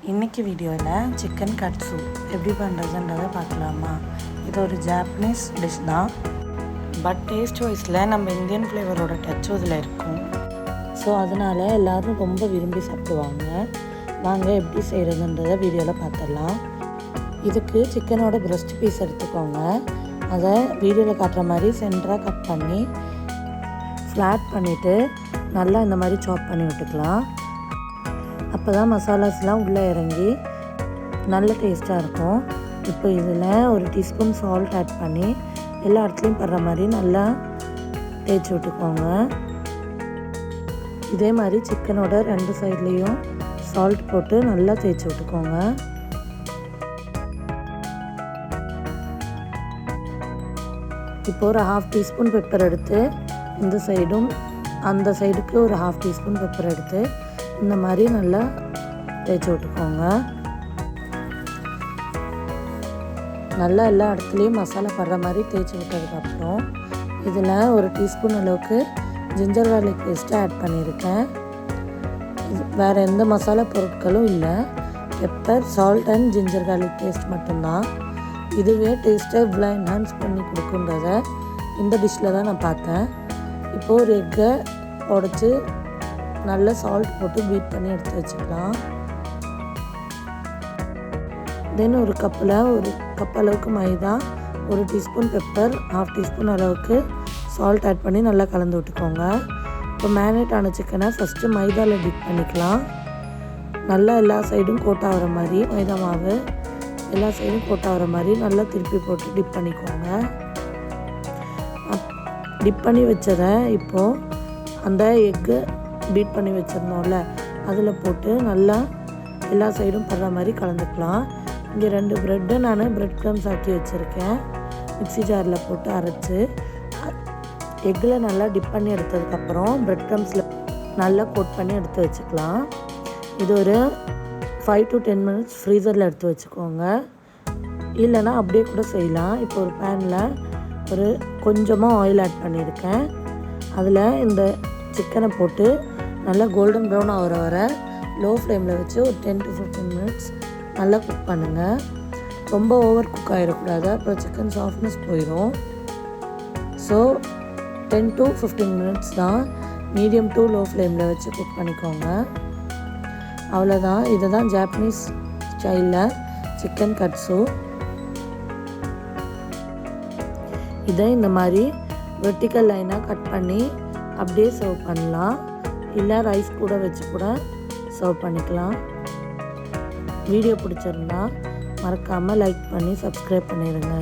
இன்றைக்கி வீடியோவில் chicken cuts எப்படி பண்ணுறதுன்றதை பார்க்கலாமா. இது ஒரு ஜாப்பனீஸ் டிஷ் தான். பட் டேஸ்ட் வைஸில் நம்ம இந்தியன் ஃப்ளேவரோட டச்சும் இதில் இருக்கும். ஸோ அதனால் எல்லோரும் ரொம்ப விரும்பி சாப்பிடுவாங்க. நாங்கள் எப்படி செய்கிறதுன்றதை வீடியோவில் பார்த்துடலாம். இதுக்கு சிக்கனோட பிரெஸ்ட் பீஸ் எடுத்துக்கோங்க. அதை வீடியோவில் காட்டுற மாதிரி சென்டராக கட் பண்ணி ஃப்ளாட் பண்ணிவிட்டு நல்லா இந்த மாதிரி சாப் பண்ணி விட்டுக்கலாம். அப்போ தான் மசாலாஸ்லாம் உள்ளே இறங்கி நல்ல டேஸ்ட்டாக இருக்கும். இப்போ இதில் ஒரு டீஸ்பூன் சால்ட் ஆட் பண்ணி எல்லா இடத்துலையும் படுற மாதிரி நல்லா தேய்ச்சி விட்டுக்கோங்க. இதே மாதிரி சிக்கனோட 2 சைட்லேயும் சால்ட் போட்டு நல்லா தேய்ச்சி விட்டுக்கோங்க. இப்போ ஒரு 1/2 டீஸ்பூன் பெப்பர் எடுத்து இந்த சைடும் அந்த சைடுக்கு ஒரு 1/2 டீஸ்பூன் பெப்பர் எடுத்து இந்த மாதிரி நல்லா தேய்ச்சி விட்டுக்கோங்க. நல்லா எல்லா இடத்துலையும் மசாலா படுற மாதிரி தேய்ச்சி விட்டதுக்கப்புறம் இதில் ஒரு டீஸ்பூன் அளவுக்கு ஜிஞ்சர் கார்லிக் பேஸ்ட்டு ஆட் பண்ணியிருக்கேன். வேறு எந்த மசாலா பொருட்களும் இல்லை. Pepper, salt and ginger garlic paste மட்டும்தான். இதுவே டேஸ்ட்டை இவ்வளோ என்ஹான்ஸ் பண்ணி கொடுக்குன்றத இந்த டிஷ்ஷில் தான் நான் பார்த்தேன். இப்போது ஒரு எக்கை உடச்சி நல்லா சால்ட் போட்டு பீட் பண்ணி எடுத்து வச்சுக்கலாம். தென் ஒரு கப்பில் ஒரு கப் அளவுக்கு மைதா, ஒரு டீஸ்பூன் பெப்பர், 1/2 டீஸ்பூன் அளவுக்கு சால்ட் ஆட் பண்ணி நல்லா கலந்து விட்டுக்கோங்க. இப்போ மேரினேட் ஆன சிக்கனை ஃபஸ்ட்டு மைதாவில் டிப் பண்ணிக்கலாம். நல்லா எல்லா சைடும் கோட் ஆகிற மாதிரி மைதா மாவு எல்லா சைடும் கோட் ஆகிற மாதிரி நல்லா திருப்பி போட்டு டிப் பண்ணிக்கோங்க. டிப் பண்ணி வச்சதை இப்போது அந்த எக்கு பீட் பண்ணி வச்சுருந்தோம்ல அதில் போட்டு நல்லா எல்லா சைடும் படுற மாதிரி கலந்துக்கலாம். இங்கே 2 ப்ரெட்டு நான் ப்ரெட் க்ரம்ஸ் ஆக்கி வச்சுருக்கேன். மிக்ஸி ஜாரில் போட்டு அரைச்சி எக்கில் நல்லா டிப் பண்ணி எடுத்ததுக்கப்புறம் ப்ரெட் க்ரம்ஸில் நல்லா கோட் பண்ணி எடுத்து வச்சுக்கலாம். இது ஒரு 5 to 10 minutes ஃப்ரீசரில் எடுத்து வச்சுக்கோங்க. இல்லைனா அப்படியே கூட செய்யலாம். இப்போ ஒரு பேனில் ஒரு கொஞ்சமாக ஆயில் ஆட் பண்ணியிருக்கேன். அதில் இந்த சிக்கனை போட்டு நல்லா கோல்டன் ப்ரௌன் ஆகிற வர லோ ஃப்ளேமில் வச்சு ஒரு 10 to 15 minutes நல்லா குக் பண்ணுங்கள். ரொம்ப ஓவர் குக் ஆகிடக்கூடாது, அப்புறம் சிக்கன் சாஃப்ட்னஸ் போயிடும். ஸோ 10 to 15 minutes தான் மீடியம் டு லோ ஃப்ளேமில் வச்சு குக் பண்ணிக்கோங்க. அவ்வளோதான். இது தான் ஜாப்பனீஸ் ஸ்டைலில் சிக்கன் கட்ஸு. இதை இந்த மாதிரி வெர்டிக்கல் லைனாக கட் பண்ணி அப்படியே சர்வ் பண்ணலாம். இல்லை ரைஸ் கூட வச்சு கூட சர்வ் பண்ணிக்கலாம். வீடியோ பிடிச்சிருந்தா மறக்காமல் லைக் பண்ணி சப்ஸ்கிரைப் பண்ணிடுங்க.